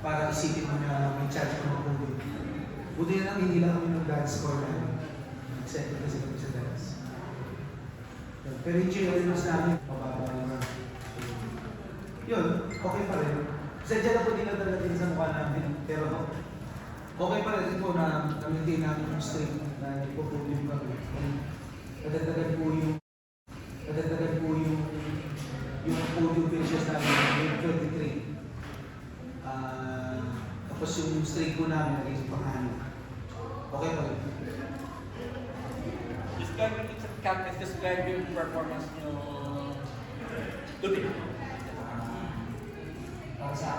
para isipin mo na may chance mo mag-podium. Buti na lang, hindi lang kami ng dance score namin. Second kasi kami sa dance. Pero yung cheerleaders namin, pababa naman. Yun, okay pa rin. Sadya na po din din sa mukha namin. Pero okay pa rin po na maintain namin yung streak na ipopodium kami. Kadagdagan po yung podium finishes namin yung 23. Tapos yung streak po namin naging pang-ano. Okay pa rin. Describe yung performance nyo doon. Sa